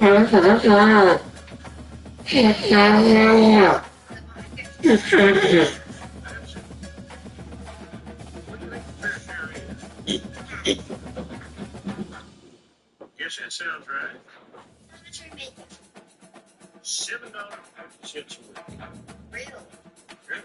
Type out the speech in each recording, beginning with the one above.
Yes, that sounds right. $7.50 a week. Really? Really?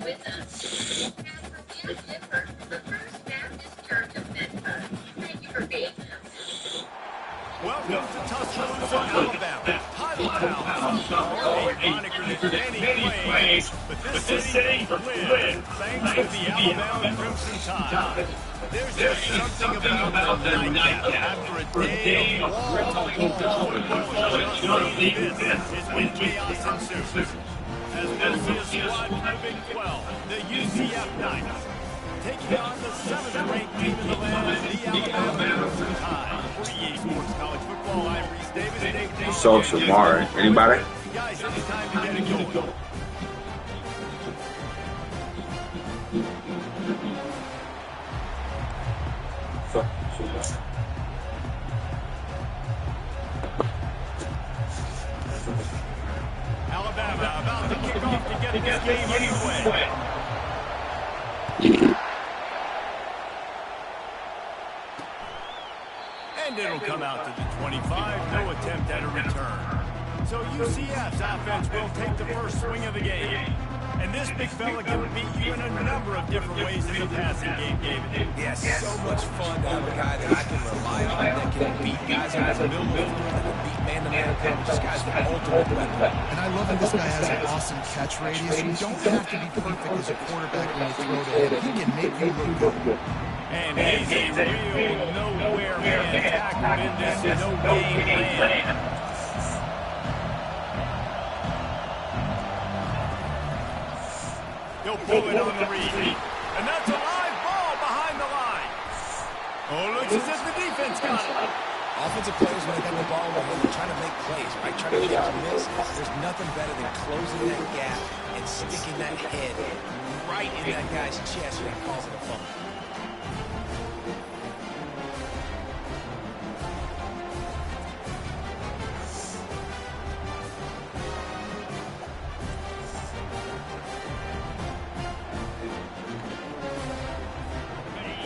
With us, Pastor Bill Gifford, the First Baptist Church of Bedford. Thank you for being here. Welcome to Tuscaloosa, Alabama. Title town, softball, a moniker that many claim, but this city lives thanks to the Alabama Crimson Tide. There's just something about the nightcap after a day of wall-to-wall football just ain't this is when chaos ensues. As we'll see a squad from the Big 12, the UCF Knights, taking on the 7th-ranked team in the land, the Alabama Crimson Tide. For EA Sports College Football, I'm Reese Davis. So tomorrow, anybody? Guys, it's time to get it going. Alabama about to kick off to get this game underway. And it'll come out to the 25, no attempt at a return. So UCF's offense will take the first swing of the game. And this big fella can beat you in a number of different ways in the passing game, David. Yes, so much fun to have a guy that I can rely on that can beat guys in the middle of the field, that can beat man-to-man coverage. This guy's the ultimate weapon. And I love that this guy has an awesome catch radius. You don't have to be perfect as a quarterback when you throw to him. He can make you look good. And he's a real nowhere man tackle in this no-game man. He'll pull it on the read. And that's a live ball behind the line. Oh, looks as if the defense got it. Offensive players, when they got the ball in their hand, they're trying to make plays, right? Trying to make a miss. There's nothing better than closing that gap and sticking that head right in that guy's chest when he calls it a fumble.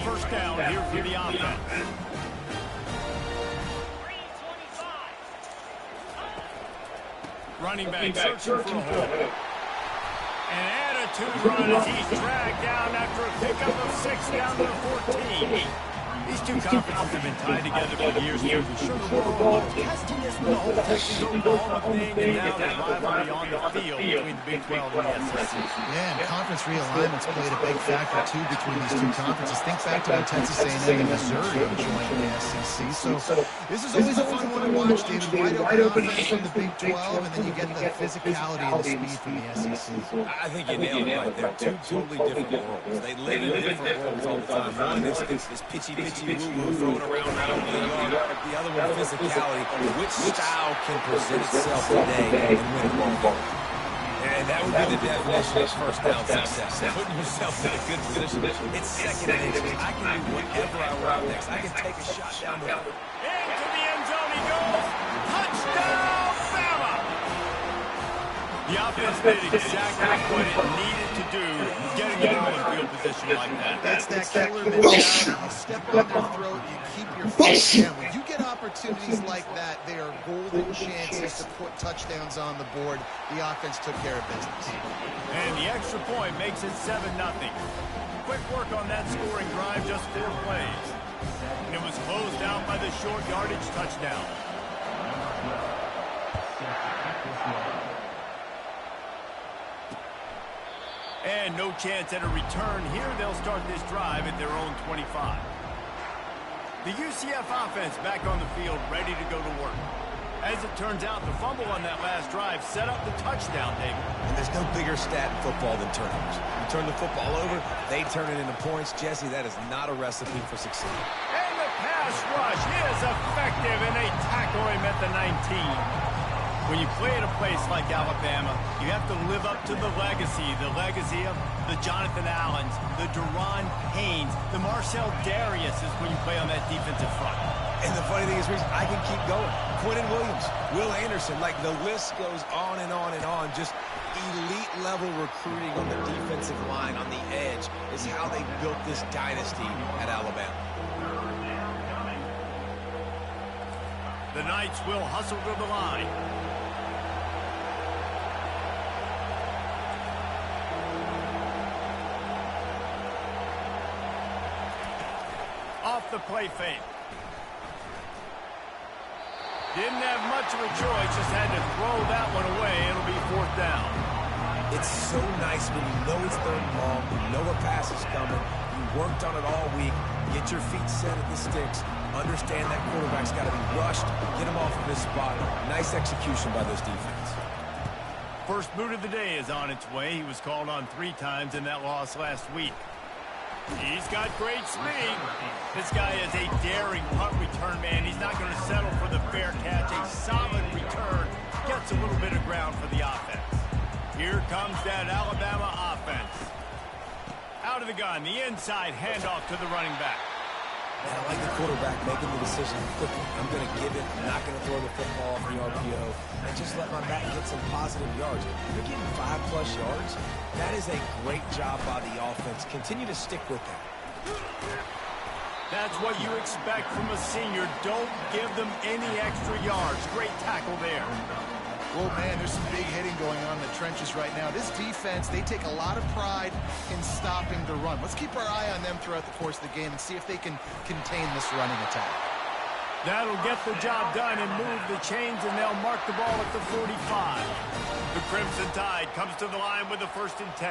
First down here for the offense. Running back searching for a hole. An attitude run as he's dragged down after a pickup of 6 down to the 14. These two conferences have been tied together for years through the Sugar Bowl, testiness with the whole Texas Oklahoma thing, and now the rivalry on the field between the Big 12 and the SEC. Yeah, and conference realignments played a big factor, too, between these two conferences. Think back to when Texas A&M and Missouri joined the SEC. So this is always a fun one to watch, David. Wide open offense from the Big 12, and then you get the physicality and the speed from the SEC. I think you nailed it right there. Two totally different worlds. They live in different worlds all the time. One is pitchy-woo-woo throwing around the yard. The other one, physicality. Which style can present itself today and win the ball? And that would be the definition of first down success. Putting yourself in a good position. It's second nature. I can do whatever I want next. I can take a shot down the field. Into the end zone he goes. Touchdown, Bama! The offense did exactly what it needed to do, getting the ball in field position like that. That's that killer mentality. You step on their throat, you keep your foot down. When you get opportunities like that, they are golden chances to put touchdowns on the board. The offense took care of business. And the extra point makes it 7-0. Quick work on that scoring drive, just 4 plays. And it was closed out by the short yardage touchdown. And no chance at a return here. They'll start this drive at their own 25. The UCF offense back on the field, ready to go to work. As it turns out, the fumble on that last drive set up the touchdown, David. And there's no bigger stat in football than turnovers. You turn the football over, they turn it into points. Jesse, that is not a recipe for success. And the pass rush is effective, and they tackle him at the 19. When you play at a place like Alabama, you have to live up to the legacy of the Jonathan Allens, the Deron Haynes, the Marcel Darius is when you play on that defensive front. And the funny thing is, Reese, I can keep going. Quentin Williams, Will Anderson, like the list goes on and on and on. Just elite-level recruiting on the defensive line, on the edge, is how they built this dynasty at Alabama. The Knights will hustle to the line. Off the play fake. Didn't have much of a choice, just had to throw that one away. It'll be 4th down. It's so nice when you know it's 3rd and long, you know a pass is coming, you worked on it all week, get your feet set at the sticks, understand that quarterback's got to be rushed, get him off of his spot. Nice execution by this defense. First boot of the day is on its way. He was called on 3 times in that loss last week. He's got great speed. This guy is a daring punt return man. He's not going to settle for the fair catch. A solid return. Gets a little bit of ground for the offense. Here comes that Alabama offense. Out of the gun, the inside handoff to the running back. And I like the quarterback making the decision quickly. I'm going to give it. I'm not going to throw the football off the RPO. And just let my back get some positive yards. You're getting 5+ yards. That is a great job by the offense. Continue to stick with that. That's what you expect from a senior. Don't give them any extra yards. Great tackle there. Well, man, there's some big hitting going on in the trenches right now. This defense, they take a lot of pride in stopping the run. Let's keep our eye on them throughout the course of the game and see if they can contain this running attack. That'll get the job done and move the chains, and they'll mark the ball at the 45. The Crimson Tide comes to the line with a 1st and 10.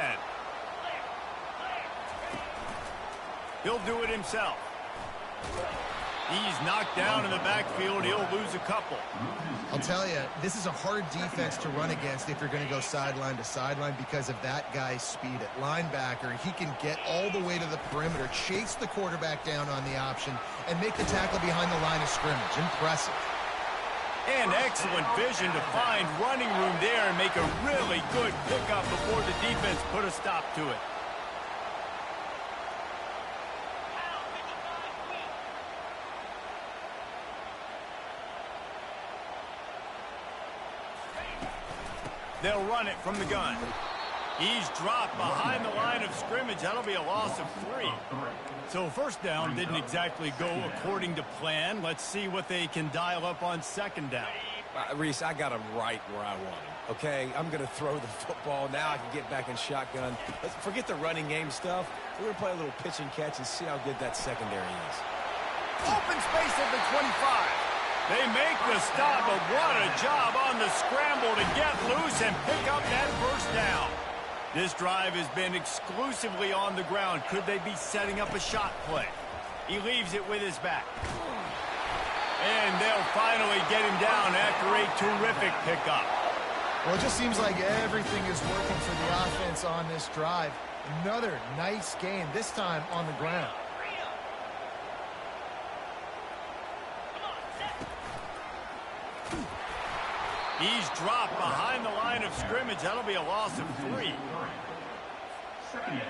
He'll do it himself. He's knocked down in the backfield. He'll lose a couple. I'll tell you, this is a hard defense to run against if you're going to go sideline to sideline because of that guy's speed at linebacker. He can get all the way to the perimeter, chase the quarterback down on the option, and make the tackle behind the line of scrimmage. Impressive. And excellent vision to find running room there and make a really good pickup before the defense put a stop to it. They'll run it from the gun. He's dropped behind the line of scrimmage. That'll be a loss of 3. So 1st down didn't exactly go according to plan. Let's see what they can dial up on 2nd down. Reese, I got him right where I want him. Okay, I'm going to throw the football. Now I can get back in shotgun. Let's forget the running game stuff. We're going to play a little pitch and catch and see how good that secondary is. Open space at the 25. They make the stop, but what a job on the scramble to get loose and pick up that 1st down. This drive has been exclusively on the ground. Could they be setting up a shot play? He leaves it with his back. And they'll finally get him down after a terrific pickup. Well, it just seems like everything is working for the offense on this drive. Another nice game, this time on the ground. He's dropped behind the line of scrimmage. That'll be a loss of 3.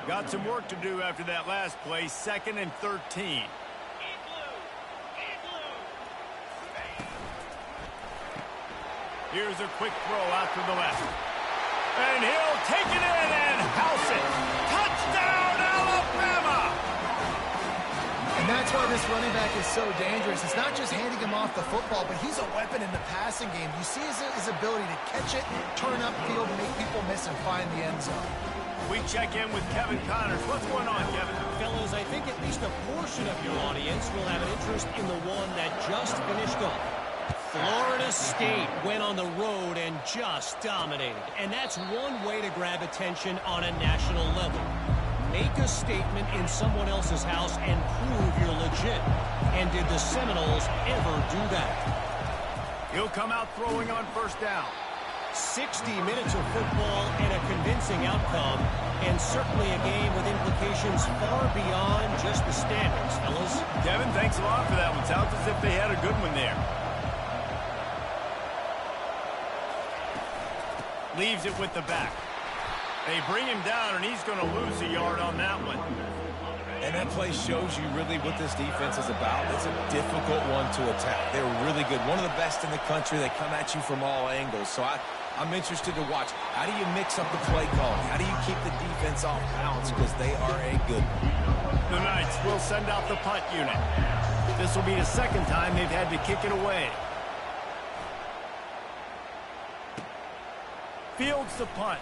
Got some work to do after that last play. 2nd and 13. Here's a quick throw out to the left. And he'll take it in and house it. Touchdown, Alabama! And that's why this running back is so dangerous. It's not just handing him off the football, but he's a weapon in the passing game. You see his ability to catch it, turn upfield, make people miss, and find the end zone. We check in with Kevin Connors. What's going on, Kevin? Fellas, I think at least a portion of your audience will have an interest in the one that just finished up. Florida State went on the road and just dominated. And that's one way to grab attention on a national level. Make a statement in someone else's house and prove you're legit. And did the Seminoles ever do that? He'll come out throwing on first down. 60 minutes of football and a convincing outcome, and certainly a game with implications far beyond just the standings, fellas. Kevin, thanks a lot for that one. Sounds as if they had a good one there. Leaves it with the back. They bring him down, and he's going to lose a yard on that one. And that play shows you really what this defense is about. It's a difficult one to attack. They're really good. One of the best in the country. They come at you from all angles. So I'm interested to watch. How do you mix up the play calling? How do you keep the defense off balance? Because they are a good one. The Knights will send out the punt unit. This will be the second time they've had to kick it away. Fields the punt.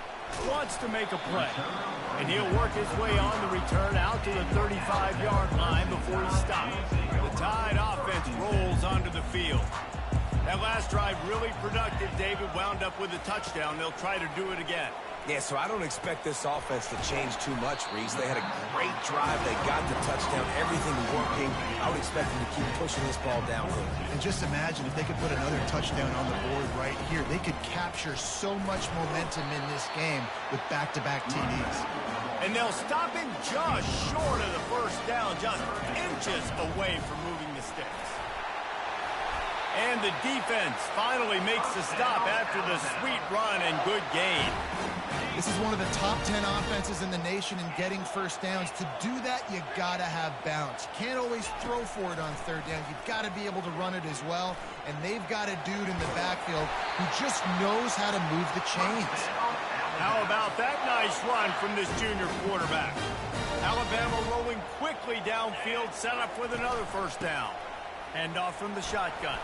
Wants to make a play. And he'll work his way on the return out to the 35-yard line before he stops. The Tide offense rolls onto the field. That last drive really productive. David wound up with a touchdown. They'll try to do it again. Yeah, so I don't expect this offense to change too much, Reese. They had a great drive. They got the touchdown. Everything working. I would expect them to keep pushing this ball downhill. And just imagine if they could put another touchdown on the board right here. They could capture so much momentum in this game with back-to-back TDs. And they'll stop him just short of the first down, just inches away from moving the sticks. And the defense finally makes the stop after the sweet run and good gain. This is one of the top 10 offenses in the nation in getting first downs. To do that, you got to have balance. You can't always throw for it on third down. You've got to be able to run it as well. And they've got a dude in the backfield who just knows how to move the chains. How about that nice run from this junior quarterback? Alabama rolling quickly downfield, set up with another first down. Hand off from the shotgun.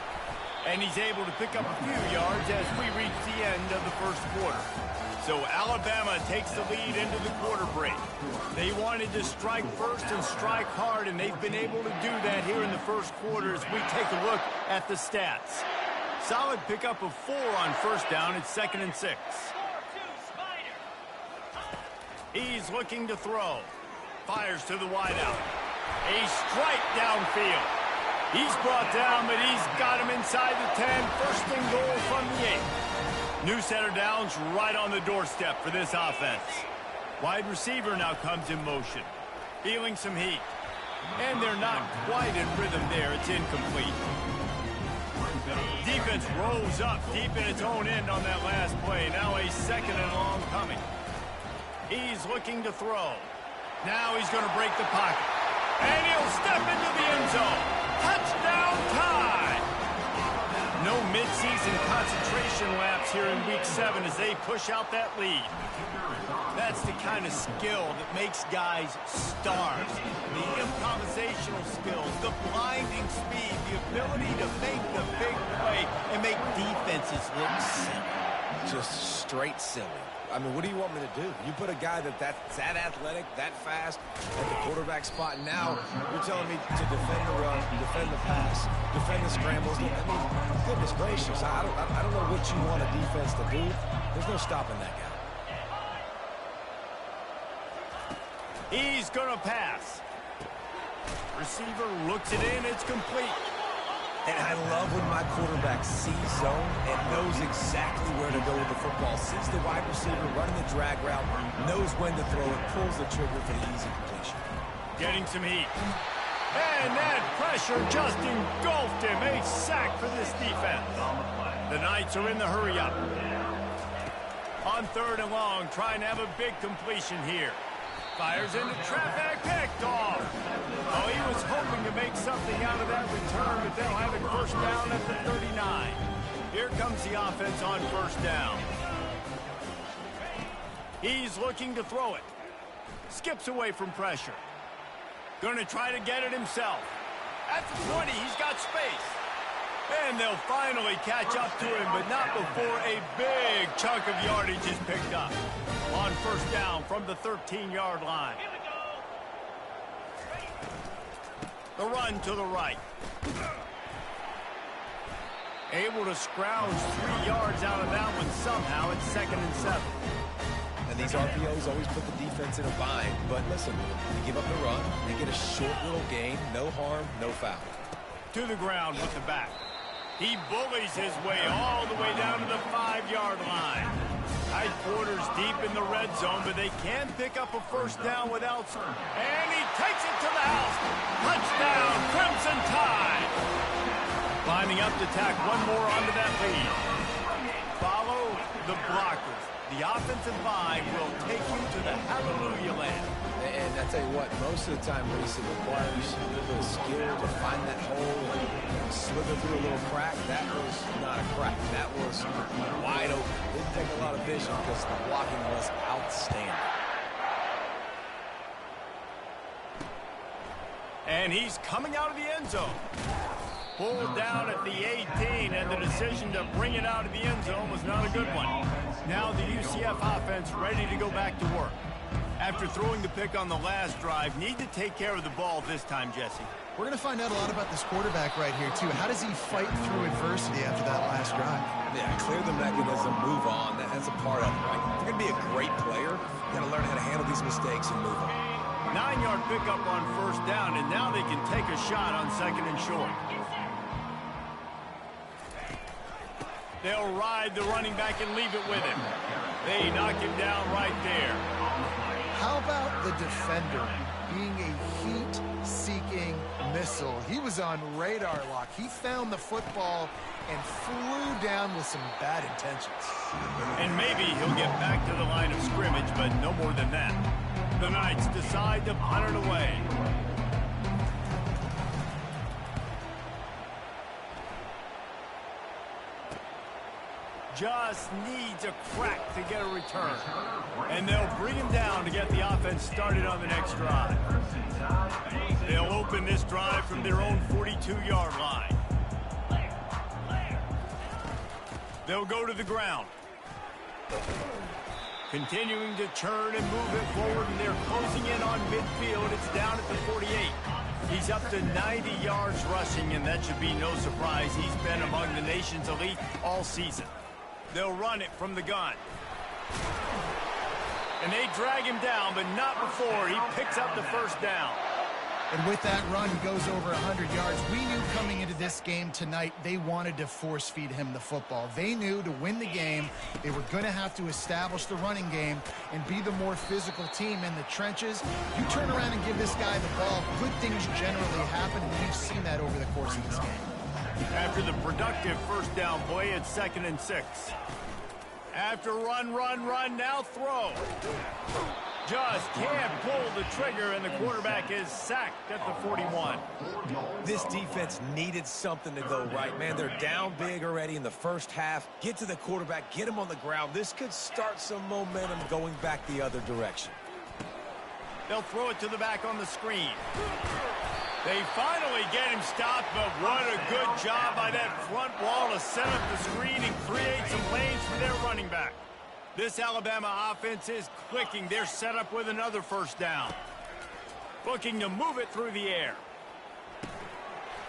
And he's able to pick up a few yards as we reach the end of the first quarter. So Alabama takes the lead into the quarter break. They wanted to strike first and strike hard, and they've been able to do that here in the first quarter as we take a look at the stats. Solid pickup of 4 on first down. It's 2nd and 6. He's looking to throw. Fires to the wideout. A strike downfield. He's brought down, but he's got him inside the 10. First and goal from the 8. New set of downs right on the doorstep for this offense. Wide receiver now comes in motion. Feeling some heat. And they're not quite in rhythm there. It's incomplete. Defense rose up deep in its own end on that last play. Now a 2nd and long coming. He's looking to throw. Now he's going to break the pocket. And he'll step into the end zone. Touchdown Tide! No midseason concentration laps here in Week 7 as they push out that lead. That's the kind of skill that makes guys stars. The improvisational skills, the blinding speed, the ability to make the big play and make defenses look silly. Just straight silly. I mean, what do you want me to do? You put a guy that's that athletic, that fast at the quarterback spot, and now you're telling me to defend the run, defend the pass, defend the scrambles. I mean, goodness gracious, I don't know what you want a defense to do. There's no stopping that guy. He's going to pass. Receiver looks it in. It's complete. And I love when my quarterback sees zone and knows exactly where to go with the football. Sees the wide receiver running the drag route, knows when to throw it, pulls the trigger for the easy completion. Getting some heat. And that pressure just engulfed him. A sack for this defense. The Knights are in the hurry-up. On 3rd and long, trying to have a big completion here. Fires into traffic, picked off. Oh, he was hoping to make something out of that return, but they'll have it first down at the 39. Here comes the offense on first down. He's looking to throw it. Skips away from pressure. Going to try to get it himself. At the 20, he's got space. And they'll finally catch up to him, but not before a big chunk of yardage is picked up. On first down from the 13-yard line. The run to the right. Able to scrounge 3 yards out of that one somehow. It's 2nd and 7. And these RPOs always put the defense in a bind. But listen, you give up the run, they get a short little gain, no harm, no foul. To the ground with the back. He bullies his way all the way down to the 5-yard line. Tight quarters deep in the red zone, but they can pick up a first down without... And he takes it to the house. Touchdown, Crimson Tide. Climbing up to tack one more onto that lead. Follow the blockers. The offensive line will take you to the hallelujah land. And I tell you what, most of the time, Reese, it requires a little bit of skill to find that hole and slither through a little crack. That was not a crack. That was wide open. Didn't take a lot of vision because the blocking was outstanding. And he's coming out of the end zone. Pulled down at the 18, and the decision to bring it out of the end zone was not a good one. Now the UCF offense ready to go back to work. After throwing the pick on the last drive, need to take care of the ball this time, Jesse. We're going to find out a lot about this quarterback right here, too. How does he fight through adversity after that last drive? Yeah, clear the mechanism, move on. That's a part of it, right? If you're going to be a great player, you got to learn how to handle these mistakes and move on. 9-yard pickup on first down, and now they can take a shot on second and short. They'll ride the running back and leave it with him. They knock him down right there. How about the defender being a heat-seeking missile? He was on radar lock. He found the football and flew down with some bad intentions. And maybe he'll get back to the line of scrimmage, but no more than that. The Knights decide to punt it away. Just needs a crack to get a return. And they'll bring him down to get the offense started on the next drive. They'll open this drive from their own 42-yard line. They'll go to the ground. Continuing to churn and move it forward, and they're closing in on midfield. It's down at the 48. He's up to 90 yards rushing, and that should be no surprise. He's been among the nation's elite all season. They'll run it from the gun. And they drag him down, but not before he picks up the first down. And with that run, he goes over 100 yards. We knew coming into this game tonight, they wanted to force-feed him the football. They knew to win the game, they were going to have to establish the running game and be the more physical team in the trenches. You turn around and give this guy the ball, good things generally happen, and we've seen that over the course of this game. After the productive first down play, it's 2nd and 6. After run, now throw. Just can't pull the trigger, and the quarterback is sacked at the 41. This defense needed something to go right, man. They're down big already in the first half. Get to the quarterback, get him on the ground. This could start some momentum going back the other direction. They'll throw it to the back on the screen. They finally get him stopped, but what a good job by that front wall to set up the screen and create some lanes for their running back. This Alabama offense is clicking. They're set up with another first down. Looking to move it through the air.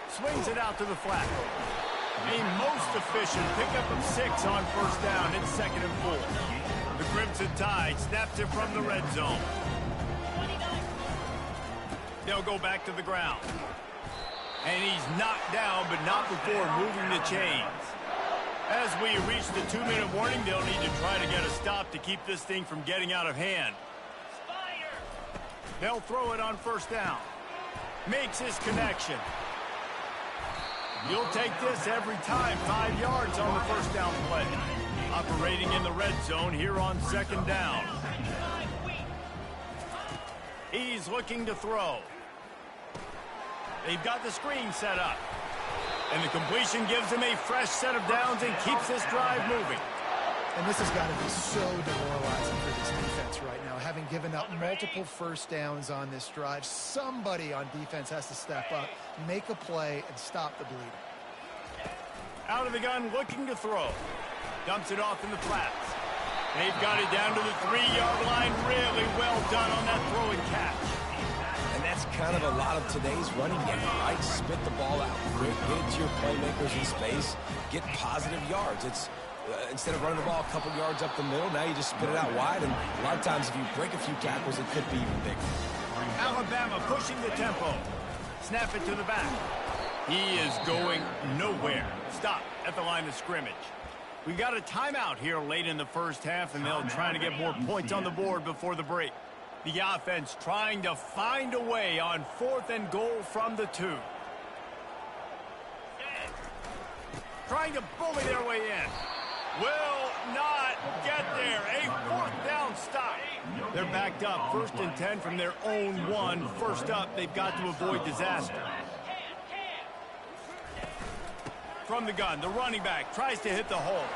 Swings it out to the flat. A most efficient pickup of 6 on first down. It's 2nd and 4. The Crimson Tide snaps it from the red zone. They'll go back to the ground. And he's knocked down, but not before moving the chains. As we reach the 2-minute warning, they'll need to try to get a stop to keep this thing from getting out of hand. They'll throw it on first down. Makes his connection. You'll take this every time. 5 yards on the first down play. Operating in the red zone here on 2nd down. He's looking to throw. They've got the screen set up. And the completion gives him a fresh set of downs and keeps this drive moving. And this has got to be so demoralizing for this defense right now. Having given up multiple first downs on this drive, somebody on defense has to step up, make a play, and stop the bleeding. Out of the gun, looking to throw. Dumps it off in the flats. They've got it down to the 3-yard line. Really well done on that throw and catch. And that's kind of a lot of today's running game, right? Spit the ball out quick, get it to your playmakers in space, get positive yards. It's instead of running the ball a couple yards up the middle, now you just spit it out wide, and a lot of times if you break a few tackles, it could be even bigger. Alabama pushing the tempo. Snap it to the back. He is going nowhere. Stop at the line of scrimmage. We got a timeout here late in the first half, and they'll try to get more points on the board before the break. The offense trying to find a way on 4th and goal from the 2. Trying to bully their way in. Will not get there. A 4th down stop. They're backed up 1st and 10 from their own 1. First up, they've got to avoid disaster. From the gun, the running back tries to hit the hole.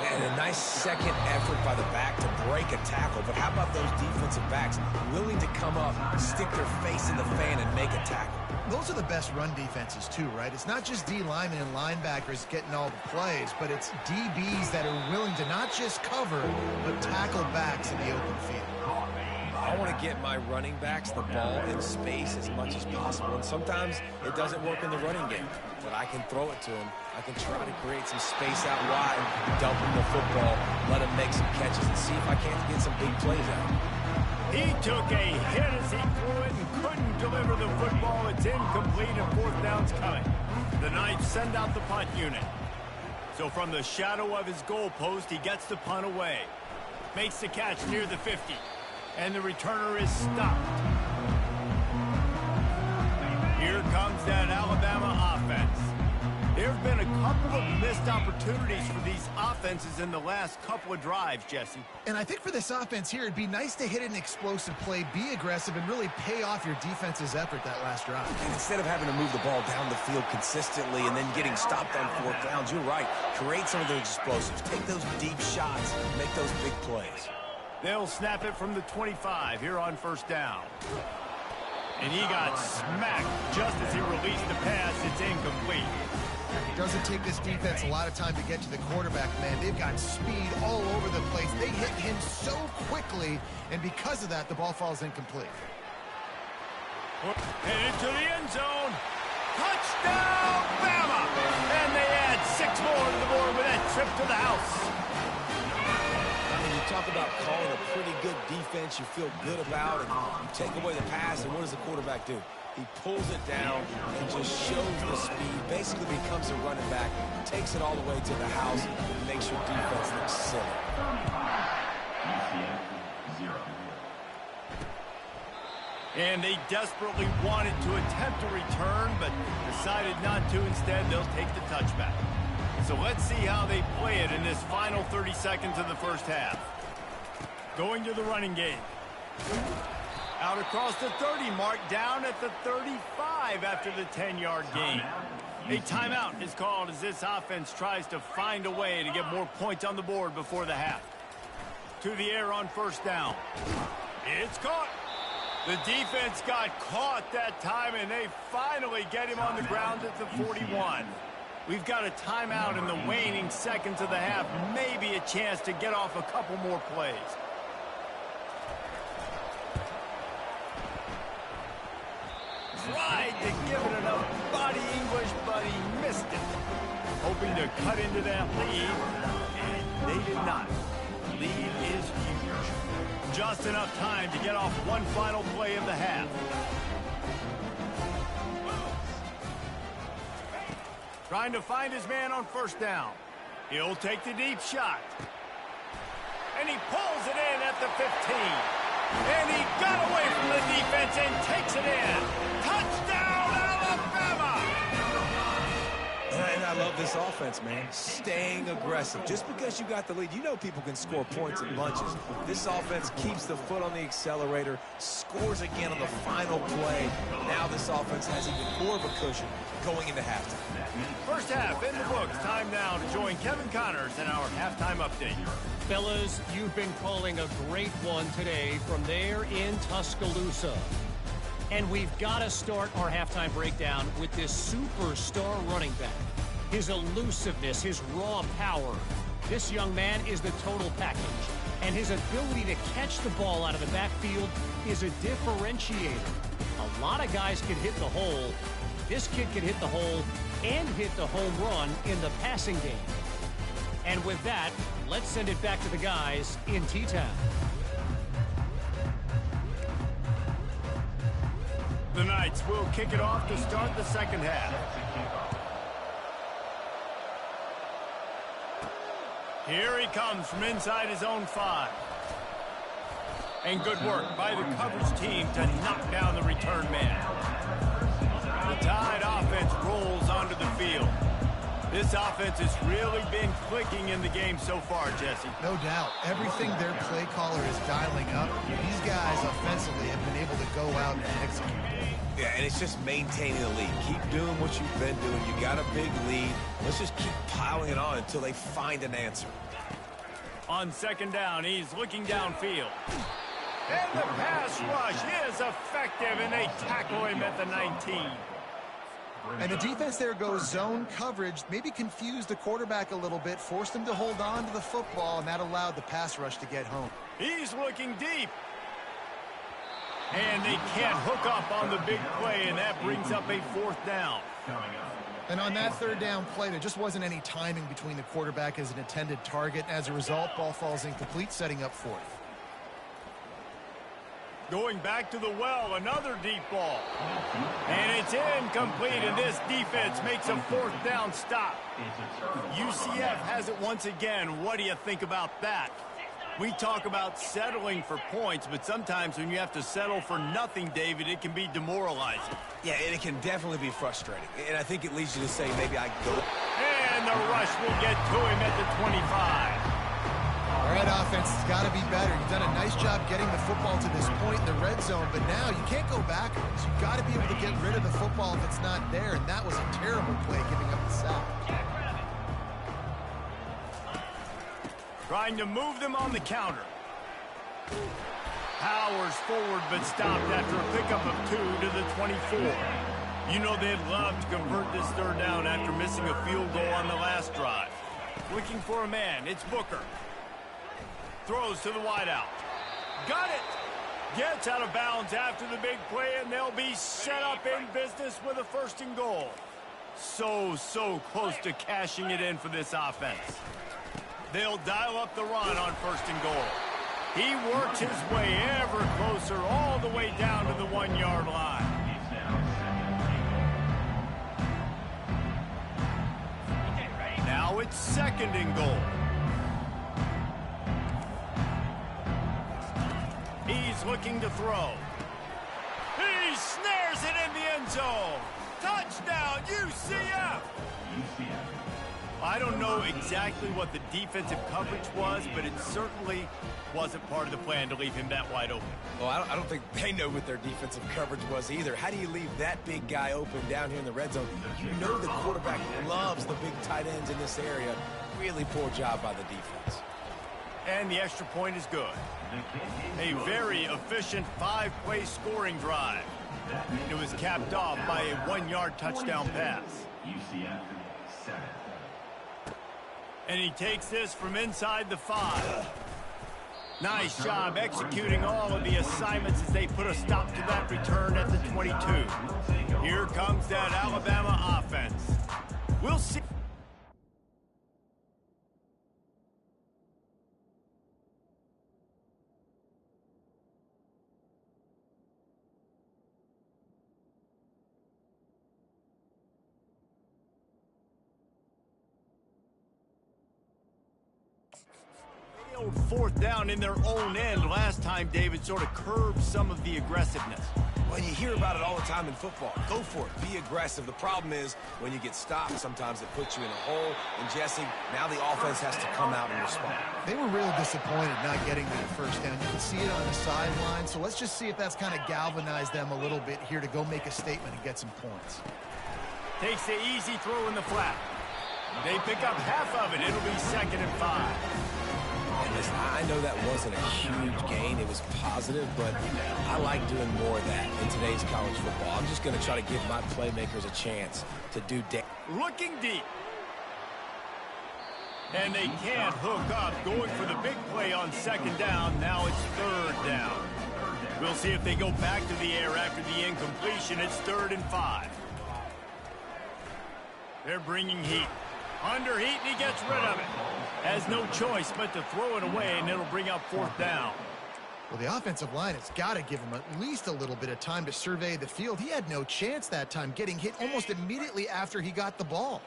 And a nice second effort by the back to break a tackle. But how about those defensive backs willing to come up, stick their face in the fan, and make a tackle? Those are the best run defenses, too, right? It's not just D linemen and linebackers getting all the plays, but it's DBs that are willing to not just cover, but tackle backs in the open field. I want to get my running backs the ball in space as much as possible. And sometimes it doesn't work in the running game, but I can throw it to them. I can try to create some space out wide, dump him the football, let him make some catches, and see if I can't get some big plays out. He took a hit as he threw it and couldn't deliver the football. It's incomplete and 4th down's coming. The Knights send out the punt unit. So from the shadow of his goalpost, he gets the punt away. Makes the catch near the 50. And the returner is stopped. Here comes that Alabama offense. There have been a couple of missed opportunities for these offenses in the last couple of drives, Jesse. And I think for this offense here, it'd be nice to hit an explosive play, be aggressive, and really pay off your defense's effort that last drive. And instead of having to move the ball down the field consistently and then getting stopped on 4th downs, you're right. Create some of those explosives. Take those deep shots. Make those big plays. They'll snap it from the 25 here on 1st down. And he got smacked just as he released the pass. It's incomplete. It doesn't take this defense a lot of time to get to the quarterback, man. They've got speed all over the place. They hit him so quickly, and because of that, the ball falls incomplete. And into the end zone. Touchdown, Bama! And they add 6 more to the board with that trip to the house. Talk about calling a pretty good defense you feel good about, and you take away the pass, and what does the quarterback do? He pulls it down and just shows the speed, basically becomes a running back, takes it all the way to the house, and makes your defense look silly. And they desperately wanted to attempt a return, but decided not to. Instead, they'll take the touchback. So let's see how they play it in this final 30 seconds of the first half. Going to the running game. Out across the 30 mark, down at the 35 after the 10-yard gain. A timeout is called as this offense tries to find a way to get more points on the board before the half. To the air on 1st down. It's caught. The defense got caught that time, and they finally get him on the ground at the 41. We've got a timeout in the waning seconds of the half. Maybe a chance to get off a couple more plays. Tried to give it enough body English, but he missed it. Hoping to cut into that lead, and they did not. Lead is huge. Just enough time to get off one final play of the half. Trying to find his man on 1st down. He'll take the deep shot. And he pulls it in at the 15. And he got away from the defense and takes it in. Touchdown, Alabama! And I love this offense, man. Staying aggressive. Just because you got the lead, you know people can score points in bunches. This offense keeps the foot on the accelerator, scores again on the final play. Now this offense has even more of a cushion going into halftime. First half in the books. Time now to join Kevin Connors in our halftime update. Fellas, you've been calling a great one today from there in Tuscaloosa. And we've got to start our halftime breakdown with this superstar running back. His elusiveness, his raw power. This young man is the total package. And his ability to catch the ball out of the backfield is a differentiator. A lot of guys can hit the hole. This kid can hit the hole and hit the home run in the passing game. And with that, let's send it back to the guys in T-Town. The Knights will kick it off to start the second half. Here he comes from inside his own 5. And good work by the coverage team to knock down the return man. The Tide offense rolls onto the field. This offense has really been clicking in the game so far, Jesse. No doubt. Everything their play caller is dialing up, these guys offensively have been able to go out and execute. Yeah, and it's just maintaining the lead. Keep doing what you've been doing. You got a big lead. Let's just keep piling it on until they find an answer. On second down, he's looking downfield. And the pass rush is effective, and they tackle him at the 19. And the defense there goes zone coverage, maybe confused the quarterback a little bit, forced him to hold on to the football, and that allowed the pass rush to get home. He's looking deep. And they can't hook up on the big play, and that brings up a 4th down. And on that 3rd down play, there just wasn't any timing between the quarterback as an intended target. As a result, ball falls incomplete, setting up 4th. Going back to the well, another deep ball. And it's incomplete, and this defense makes a 4th down stop. UCF has it once again. What do you think about that? We talk about settling for points, but sometimes when you have to settle for nothing, David, it can be demoralizing. Yeah, and it can definitely be frustrating. And I think it leads you to say maybe I go. And the rush will get to him at the 25. All right, offense, it's got to be better. You've done a nice job getting the football to this point in the red zone, but now you can't go backwards. You've got to be able to get rid of the football if it's not there, and that was a terrible play giving up the sack. Trying to move them on the counter. Powers forward, but stopped after a pickup of 2 to the 24. You know they'd love to convert this 3rd down after missing a field goal on the last drive. Looking for a man, it's Booker. Throws to the wideout. Got it! Gets out of bounds after the big play, and they'll be set up in business with a 1st and goal. So close to cashing it in for this offense. They'll dial up the run on 1st and goal. He works his way ever closer all the way down to the 1-yard line. Now it's 2nd and goal. He's looking to throw. He snares it in the end zone. Touchdown, UCF! I don't know exactly what the defensive coverage was, but it certainly wasn't part of the plan to leave him that wide open. Well, I don't think they know what their defensive coverage was either. How do you leave that big guy open down here in the red zone? You know the quarterback loves the big tight ends in this area. Really poor job by the defense. And the extra point is good. A very efficient 5-play scoring drive. It was capped off by a 1-yard touchdown pass. And he takes this from inside the 5. Nice job executing all of the assignments as they put a stop to that return at the 22. Here comes that Alabama offense. We'll see. Fourth down in their own end last time, David, sort of curbed some of the aggressiveness. Well, you hear about it all the time in football. Go for it. Be aggressive. The problem is when you get stopped, sometimes it puts you in a hole. And, Jesse, now the offense has to come out and respond. They were real disappointed not getting to the 1st down. You can see it on the sideline. So let's just see if that's kind of galvanized them a little bit here to go make a statement and get some points. Takes the easy throw in the flat. They pick up half of it. It'll be 2nd and 5. And listen, I know that wasn't a huge gain. It was positive, but I like doing more of that in today's college football. I'm just going to try to give my playmakers a chance to do looking deep. And they can't hook up. Going for the big play on 2nd down. Now it's 3rd down. We'll see if they go back to the air after the incompletion. It's 3rd and 5. They're bringing heat. Under heat, and he gets rid of it. Has no choice but to throw it away, and it'll bring up 4th down. Well, the offensive line has got to give him at least a little bit of time to survey the field. He had no chance that time, getting hit almost immediately after he got the ball.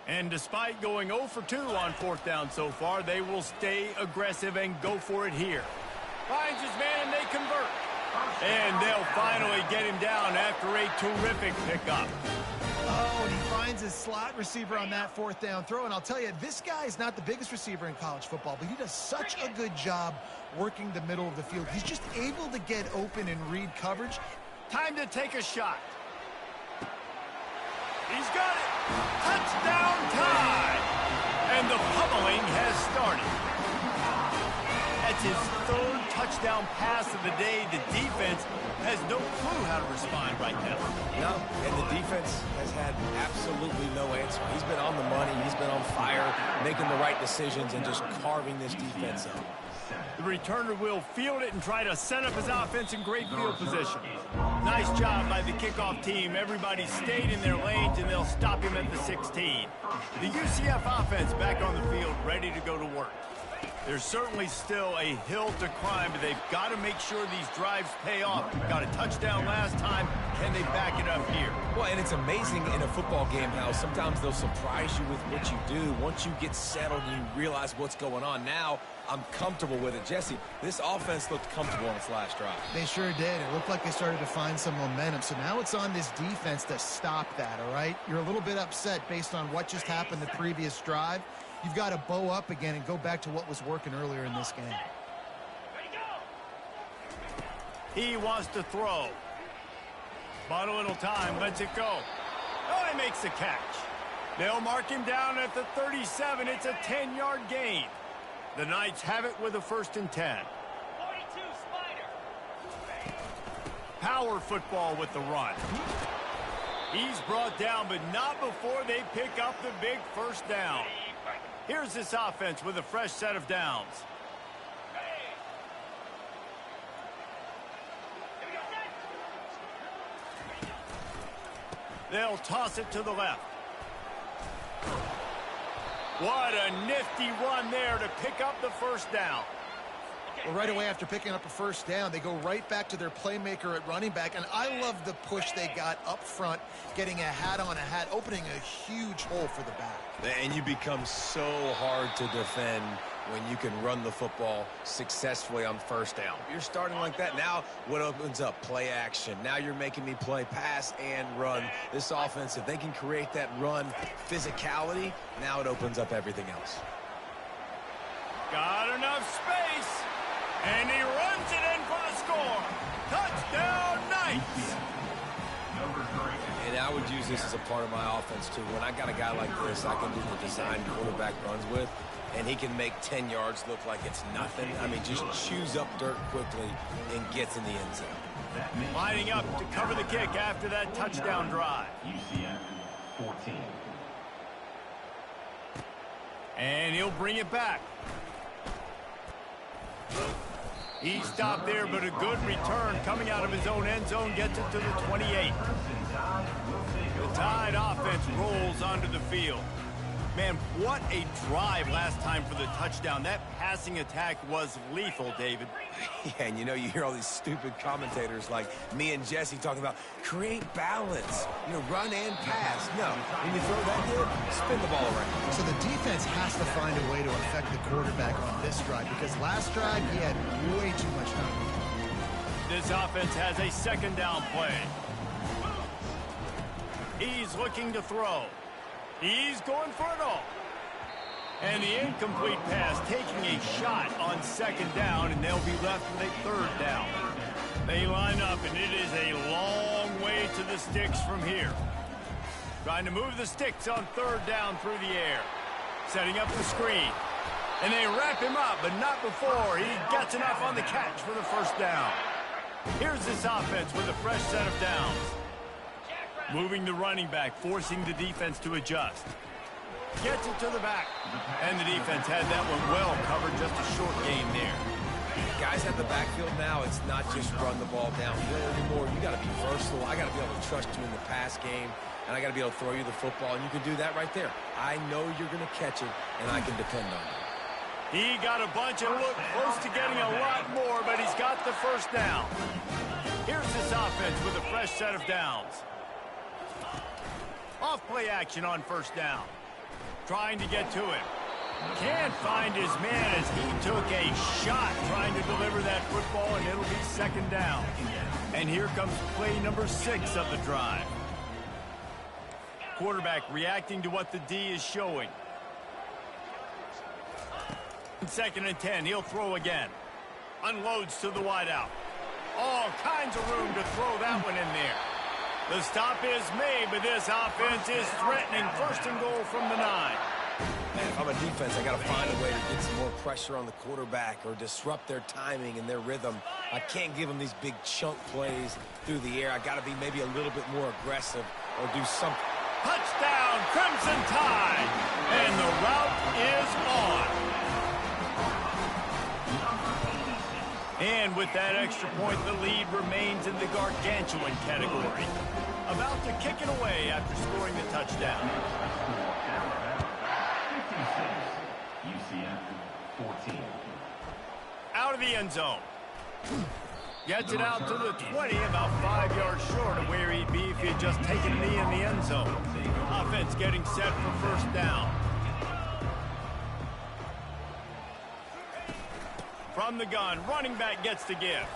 And despite going 0 for 2 on 4th down so far, they will stay aggressive and go for it here. Finds his man and they convert. And they'll finally get him down after a terrific pickup. Oh, and he finds his slot receiver on that 4th down throw. And I'll tell you, this guy is not the biggest receiver in college football, but he does such a good job working the middle of the field. He's just able to get open and read coverage. Time to take a shot. He's got it. Touchdown time. And the pummeling has started. That's his 3rd touchdown pass of the day. The defense has no clue how to respond right now. No, and the defense has had absolutely no answer. He's been on the money. He's been on fire, making the right decisions and just carving this defense up. The returner will field it and try to set up his offense in great field position. Nice job by the kickoff team. Everybody stayed in their lanes, and they'll stop him at the 16. The UCF offense back on the field, ready to go to work. There's certainly still a hill to climb, but they've got to make sure these drives pay off. Got a touchdown last time. Can they back it up here? Well, and it's amazing in a football game how sometimes they'll surprise you with what you do. Once you get settled and you realize what's going on, now I'm comfortable with it. Jesse, this offense looked comfortable on its last drive. They sure did. It looked like they started to find some momentum. So now it's on this defense to stop that, all right? You're a little bit upset based on what just happened the previous drive. You've got to bow up again and go back to what was working earlier in this game. He wants to throw. But a little time, lets it go. Oh, he makes the catch. They'll mark him down at the 37. It's a 10-yard gain. The Knights have it with a 1st and 10. 42, Spider. Power football with the run. He's brought down, but not before they pick up the big 1st down. Here's this offense with a fresh set of downs. They'll toss it to the left. What a nifty run there to pick up the 1st down. Well, right away after picking up a 1st down, they go right back to their playmaker at running back. And I love the push they got up front, getting a hat on a hat, opening a huge hole for the back. And you become so hard to defend when you can run the football successfully on 1st down. You're starting like that. Now what opens up? Play action. Now you're making me play pass and run. This offense, if they can create that run physicality, now it opens up everything else. Got enough space. And he runs it in for the score. Touchdown, Knights. And I would use this as a part of my offense, too. When I got a guy like this, I can do the design quarterback runs with, and he can make 10 yards look like it's nothing. I mean, just chews up dirt quickly and gets in the end zone. Lining up to cover the kick after that touchdown drive. UCF 14. And he'll bring it back. He stopped there, but a good return coming out of his own end zone gets it to the 28. The Tide offense rolls onto the field. Man, what a drive last time for the touchdown. That passing attack was lethal, David. Yeah, and you know, you hear all these stupid commentators like me and Jesse talking about create balance, you know, run and pass. No, when you throw that good, spin the ball around. So the defense has to find a way to affect the quarterback on this drive, because last drive he had way too much time. This offense has a 2nd down play. He's looking to throw. He's going for it all. And the incomplete pass taking a shot on 2nd down, and they'll be left with a 3rd down. They line up, and it is a long way to the sticks from here. Trying to move the sticks on 3rd down through the air. Setting up the screen. And they wrap him up, but not before he gets enough on the catch for the 1st down. Here's this offense with a fresh set of downs. Moving the running back, forcing the defense to adjust. Gets it to the back. And the defense had that one well covered, just a short gain there. Guys at the backfield now, it's not just run the ball downhill anymore. You got to be versatile. I got to be able to trust you in the pass game, and I got to be able to throw you the football, and you can do that right there. I know you're going to catch it, and I can depend on it. He got a bunch and looked close to getting a lot more, but he's got the first down. Here's this offense with a fresh set of downs. Off-play action on first down. Trying to get to him. Can't find his man as he took a shot trying to deliver that football, and it'll be second down. And here comes play number 6 of the drive. Quarterback reacting to what the D is showing. Second and 10, he'll throw again. Unloads to the wideout. All kinds of room to throw that one in there. The stop is made, but this offense is threatening. First and goal from the 9. Man, if I'm a defense, I got to find a way to get some more pressure on the quarterback or disrupt their timing and their rhythm. I can't give them these big chunk plays through the air. I got to be maybe a little bit more aggressive or do something. Touchdown, Crimson Tide, and the route is on. And with that extra point, the lead remains in the gargantuan category. About to kick it away after scoring the touchdown. UCF 14. Out of the end zone. Gets it out to the 20, about 5 yards short of where he'd be if he had just taken a knee in the end zone. Offense getting set for first down. From the gun, running back gets the give.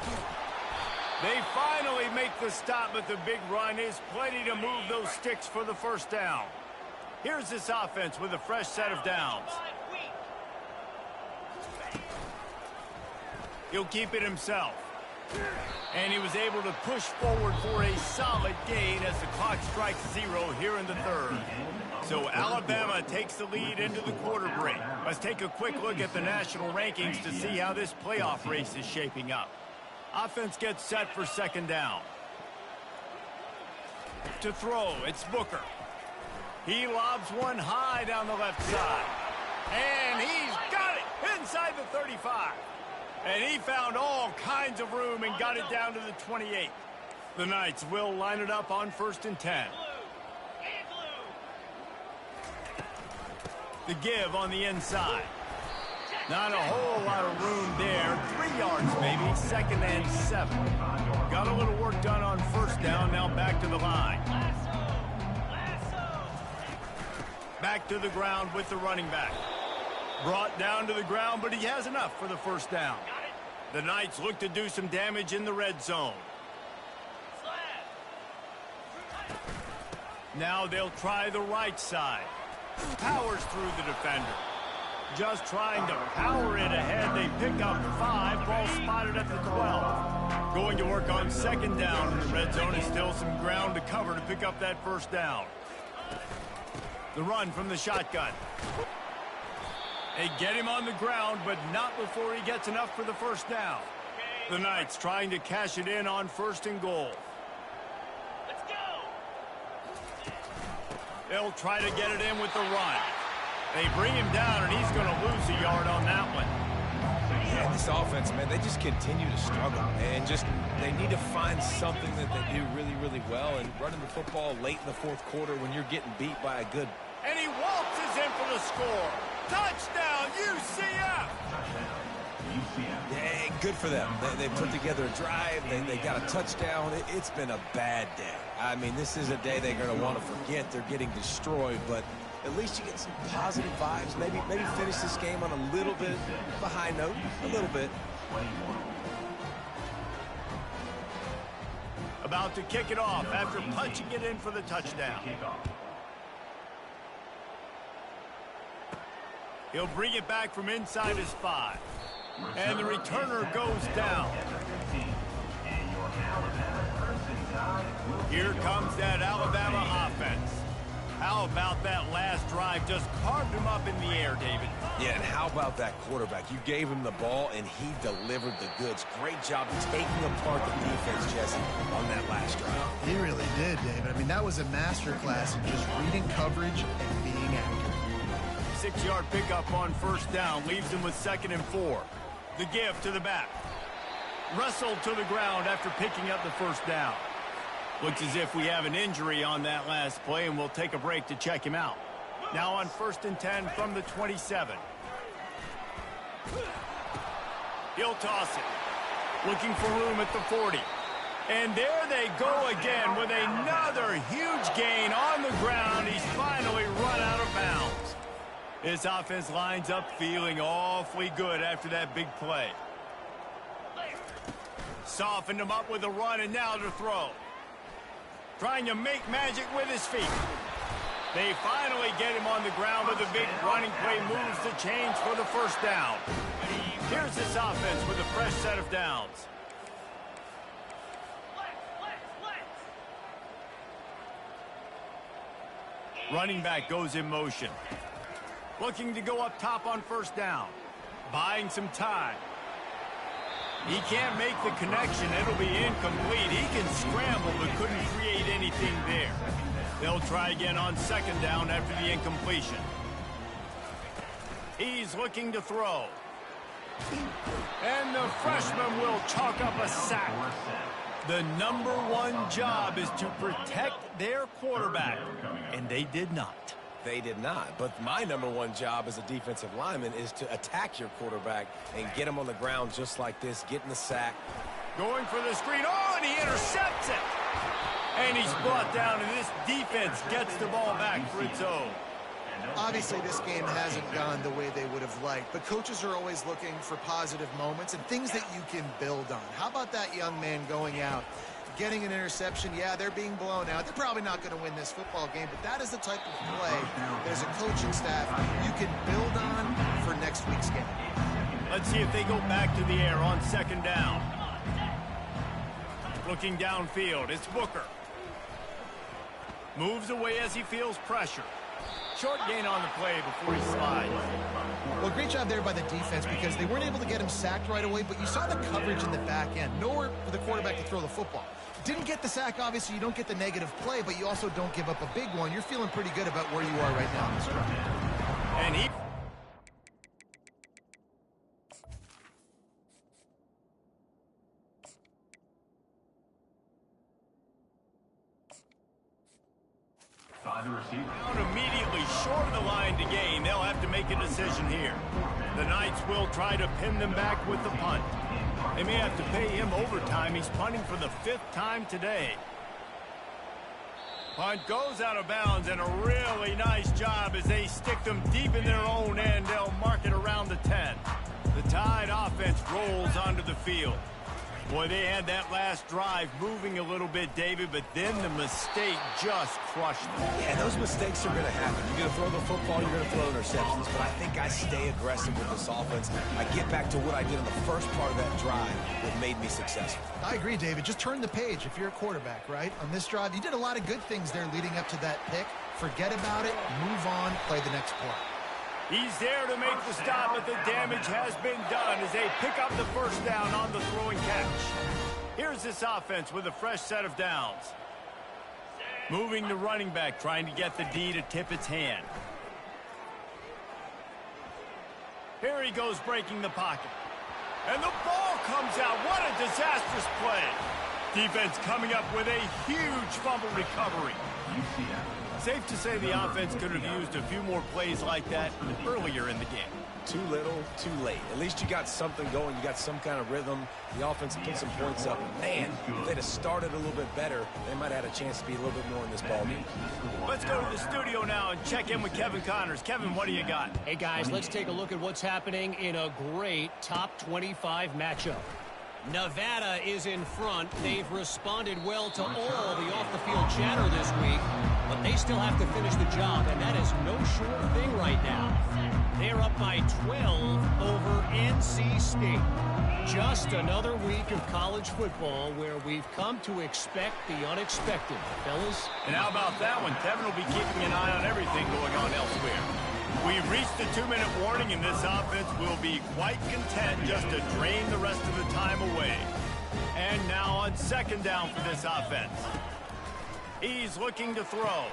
They finally make the stop, but the big run is plenty to move those sticks for the first down. Here's this offense with a fresh set of downs. He'll keep it himself. And he was able to push forward for a solid gain as the clock strikes 0 here in the third. So Alabama takes the lead into the quarter break. Let's take a quick look at the national rankings to see how this playoff race is shaping up. Offense gets set for second down. To throw, it's Booker. He lobs one high down the left side. And he's got it inside the 35. And he found all kinds of room and got it down to the 28. The Knights will line it up on first and 10. The give on the inside. Not a whole lot of room there. 3 yards maybe, second and 7. Got a little work done on first down, now back to the line. Back to the ground with the running back. Brought down to the ground, but he has enough for the first down. The Knights look to do some damage in the red zone. Now they'll try the right side. Powers through the defender. Just trying to power it ahead. They pick up 5. Ball spotted at the 12. Going to work on second down in the red zone. Is still some ground to cover to pick up that first down. The run from the shotgun. They get him on the ground, but not before he gets enough for the first down. The Knights trying to cash it in on first and goal. Let's go. They'll try to get it in with the run. They bring him down, and he's going to lose a yard on that one. Yeah, this offense, man, they just continue to struggle. And just, they need to find something that they do really, really well. And running the football late in the fourth quarter when you're getting beat by a good... And he waltzes in for the score. Touchdown, UCF! Yeah, good for them. They put together a drive. They got a touchdown. It's been a bad day. I mean, this is a day they're going to want to forget. They're getting destroyed, but at least you get some positive vibes. Maybe finish this game on a little bit of a high note. A little bit. About to kick it off after punching it in for the touchdown. He'll bring it back from inside his 5. And the returner goes down. Here comes that Alabama offense. How about that last drive? Just carved him up in the air, David. Yeah, and how about that quarterback? You gave him the ball, and he delivered the goods. Great job taking apart the defense, Jesse, on that last drive. He really did, David. I mean, that was a masterclass in just reading coverage and being accurate. 6-yard pickup on first down leaves him with second and 4. The give to the back. Wrestled to the ground after picking up the first down. Looks as if we have an injury on that last play, and we'll take a break to check him out. Now on first and 10 from the 27. He'll toss it. Looking for room at the 40. And there they go again with another huge gain on the ground. He's finally run out of bounds. This offense lines up feeling awfully good after that big play. Softened him up with a run, and now to throw. Trying to make magic with his feet. They finally get him on the ground with a big running play, moves the chains for the first down. Here's this offense with a fresh set of downs. Running back goes in motion. Looking to go up top on first down. Buying some time. He can't make the connection. It'll be incomplete. He can scramble but couldn't create anything there. They'll try again on second down after the incompletion. He's looking to throw. And the freshman will chalk up a sack. The number one job is to protect their quarterback, and they did not. They did not. But my number one job as a defensive lineman is to attack your quarterback and get him on the ground just like this, getting the sack. Going for the screen. Oh, and he intercepts it. And he's brought down, and this defense gets the ball back for its own. Obviously, this game hasn't gone the way they would have liked, but coaches are always looking for positive moments and things that you can build on. How about that young man going out, getting an interception? Yeah, they're being blown out. They're probably not going to win this football game, but that is the type of play that as a coaching staff you can build on for next week's game. Let's see if they go back to the air on second down. Looking downfield, it's Booker. Moves away as he feels pressure. Short gain on the play before he slides. Well, great job there by the defense because they weren't able to get him sacked right away, but you saw the coverage in the back end. Nowhere for the quarterback to throw the football. Didn't get the sack, obviously. You don't get the negative play, but you also don't give up a big one. You're feeling pretty good about where you are right now in this drive. And he... By the receiver. Immediately short of the line to gain. They'll have to make a decision here. The Knights will try to pin them back with the punt. They may have to pay him overtime. He's punting for the 5th time today. Punt goes out of bounds, and a really nice job as they stick them deep in their own end. They'll mark it around the 10. The Tide offense rolls onto the field. Boy, they had that last drive moving a little bit, David, but then the mistake just crushed them. Yeah, those mistakes are going to happen. You're going to throw the football, you're going to throw interceptions, but I think I stay aggressive with this offense. I get back to what I did in the first part of that drive that made me successful. I agree, David. Just turn the page if you're a quarterback, right? On this drive, you did a lot of good things there leading up to that pick. Forget about it, move on, play the next play. He's there to make the stop, but the damage has been done as they pick up the first down on the throwing catch. Here's this offense with a fresh set of downs. Moving the running back, trying to get the D to tip its hand. Here he goes breaking the pocket. And the ball comes out. What a disastrous play. Defense coming up with a huge fumble recovery. UCF. Safe to say the offense could have used a few more plays like that earlier in the game. Too little, too late. At least you got something going. You got some kind of rhythm. The offense put some points up. Man, if they'd have started a little bit better, they might have had a chance to be a little bit more in this ball game. Let's go to the studio now and check in with Kevin Connors. Kevin, what do you got? Hey, guys, let's take a look at what's happening in a great top 25 matchup. Nevada is in front. They've responded well to all the off-the-field chatter this week, but they still have to finish the job, and that is no sure thing right now. They're up by 12 over NC State. Just another week of college football where we've come to expect the unexpected, fellas. And how about that one? Kevin will be keeping an eye on everything going on elsewhere. We've reached the 2-minute warning, and this offense will be quite content just to drain the rest of the time away. And now on second down for this offense. He's looking to throw.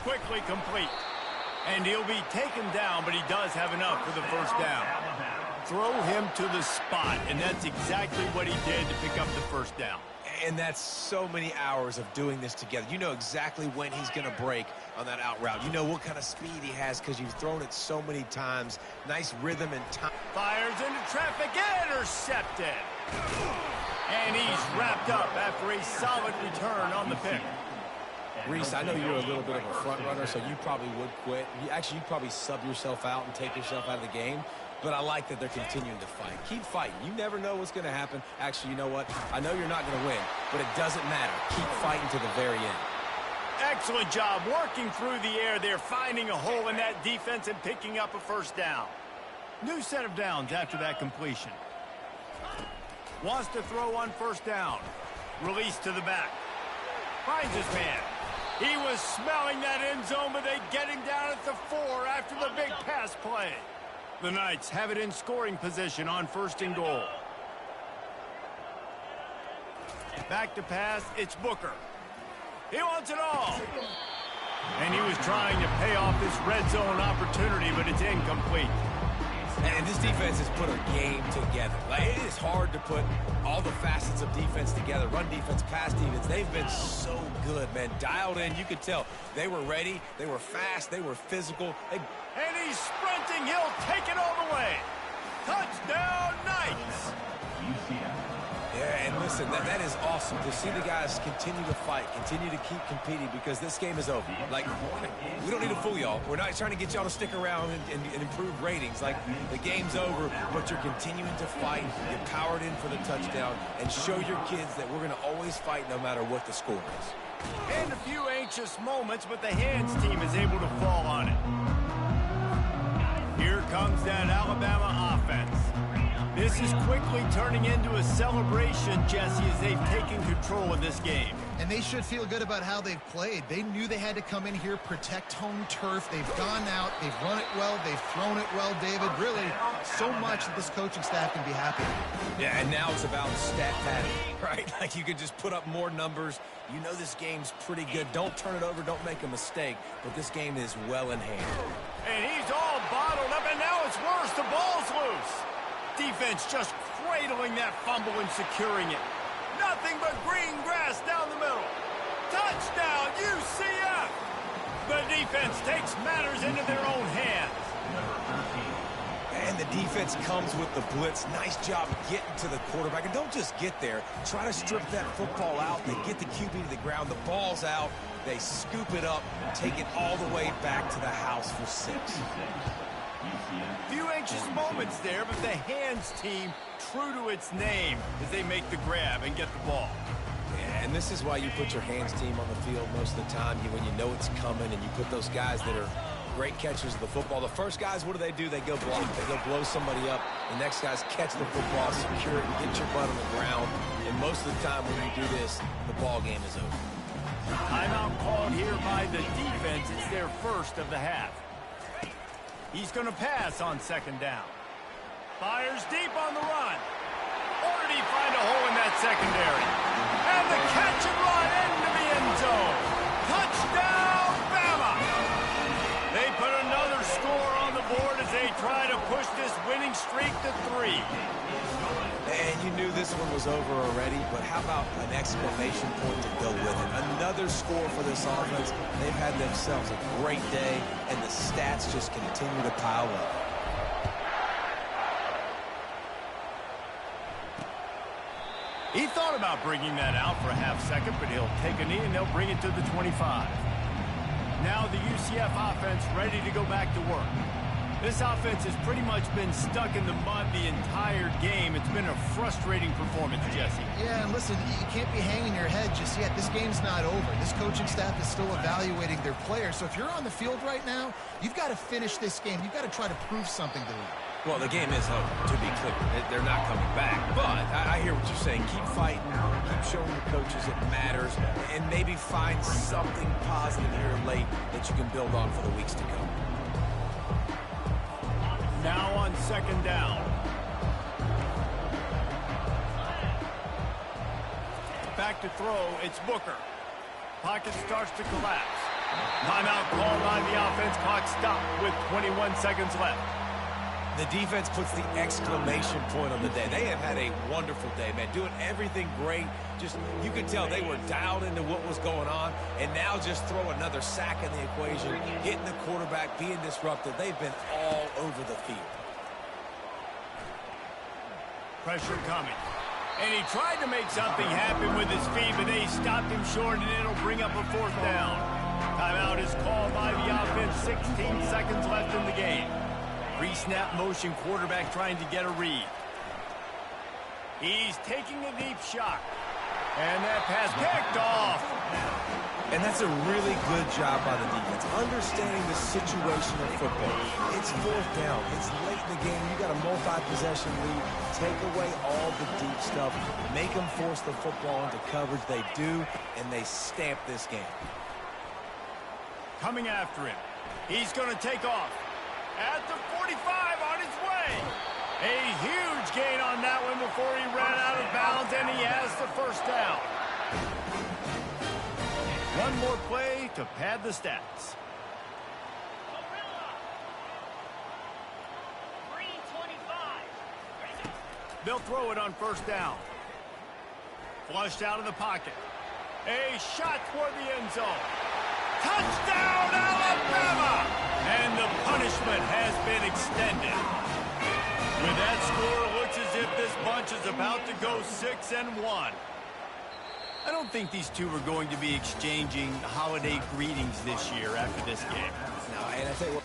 Quickly complete. And he'll be taken down, but he does have enough for the first down. Throw him to the spot, and that's exactly what he did to pick up the first down. And that's so many hours of doing this together. You know exactly when he's going to break on that out route. You know what kind of speed he has because you've thrown it so many times. Nice rhythm and time. Fires into traffic, intercepted. And he's wrapped up after a solid return on the pick. Reese, I know you're a little bit of a front runner, so you probably would quit. You'd probably sub yourself out and take yourself out of the game. But I like that they're continuing to fight. Keep fighting. You never know what's going to happen. Actually, you know what? I know you're not going to win, but it doesn't matter. Keep fighting to the very end. Excellent job working through the air there, finding a hole in that defense and picking up a first down. New set of downs after that completion. Wants to throw on first down. Release to the back. Finds his man. He was smelling that end zone, but they get him down at the 4 after the big pass play. The Knights have it in scoring position on 1st and goal. Back to pass, it's Booker. He wants it all. And he was trying to pay off this red zone opportunity, but it's incomplete. And this defense has put a game together. Like, it is hard to put all the facets of defense together. Run defense, pass defense. They've been so good, man. Dialed in. You could tell they were ready. They were fast. They were physical. And he's sprinting. He'll take it all the way. Touchdown, Knights. UCF. Yeah, and listen, that is awesome to see the guys continue to fight, continue to keep competing, because this game is over. Like, we don't need to fool y'all. We're not trying to get y'all to stick around and improve ratings. Like, the game's over, but you're continuing to fight. You powered in for the touchdown, and show your kids that we're going to always fight no matter what the score is. And a few anxious moments, but the hands team is able to fall on it. Here comes that Alabama offense. This is quickly turning into a celebration, Jesse, as they've taken control of this game. And they should feel good about how they've played. They knew they had to come in here, protect home turf. They've gone out, they've run it well, they've thrown it well, David. Really, so much that this coaching staff can be happy with. Yeah, and now it's about stat padding, right? Like, you can just put up more numbers. You know this game's pretty good. Don't turn it over, don't make a mistake, but this game is well in hand. And he's all bottled up, and now it's worse. The ball's loose. Defense just cradling that fumble and securing it. Nothing but green grass down the middle. Touchdown, UCF! The defense takes matters into their own hands. And the defense comes with the blitz. Nice job getting to the quarterback. And don't just get there. Try to strip that football out. They get the QB to the ground. The ball's out. They scoop it up, take it all the way back to the house for 6. Few anxious moments there, but the hands team true to its name as they make the grab and get the ball. Yeah, and this is why you put your hands team on the field most of the time. When you know it's coming, and you put those guys that are great catchers of the football. The first guys, what do? They go block. They go blow somebody up. The next guys catch the football, secure it, and get your butt on the ground. And most of the time when you do this, the ball game is over. Timeout called here by the defense. It's their first of the half. He's going to pass on 2nd down. Fires deep on the run. Or did he find a hole in that secondary? And the catch and run into the end zone. Touchdown, Bama! They put another score on the board as they try to push this winning streak to 3. And you knew this one was over already, but how about an exclamation point to go with it? Another score for this offense. They've had themselves a great day, and the stats just continue to pile up. He thought about bringing that out for a half second, but he'll take a knee and they'll bring it to the 25. Now the UCF offense ready to go back to work. This offense has pretty much been stuck in the mud the entire game. It's been a frustrating performance, Jesse. Yeah, and listen, you can't be hanging your head just yet. This game's not over. This coaching staff is still evaluating their players. So if you're on the field right now, you've got to finish this game. You've got to try to prove something to them. Well, the game is over, to be clear. They're not coming back. But I hear what you're saying. Keep fighting. Keep showing the coaches it matters. And maybe find something positive here late that you can build on for the weeks to come. Now on 2nd down. Back to throw, it's Booker. Pocket starts to collapse. Timeout called on the offense. Clock stopped with 21 seconds left. The defense puts the exclamation point on the day. They have had a wonderful day, man. Doing everything great. Just, you could tell they were dialed into what was going on. And now just throw another sack in the equation, hitting the quarterback, being disruptive. They've been all over the field. Pressure coming. And he tried to make something happen with his feet, but they stopped him short, and it'll bring up a 4th down. Timeout is called by the offense. 16 seconds left in the game. Pre-snap motion, quarterback trying to get a read. He's taking a deep shot. And that pass picked off. And that's a really good job by the defense, understanding the situation of football. It's 4th down. It's late in the game. You got a multi-possession lead. Take away all the deep stuff. Make them force the football into coverage. They do, and they stamp this game. Coming after him. He's going to take off. At the 45 on his way. A huge gain on that one before he ran out of bounds, and he has the 1st down. One more play to pad the stats. 3:25. They'll throw it on 1st down. Flushed out of the pocket. A shot toward the end zone. Touchdown, Alabama! And the punishment has been extended. With that score, it looks as if this bunch is about to go 6-1. I don't think these two are going to be exchanging holiday greetings this year after this game. No, and I tell you what.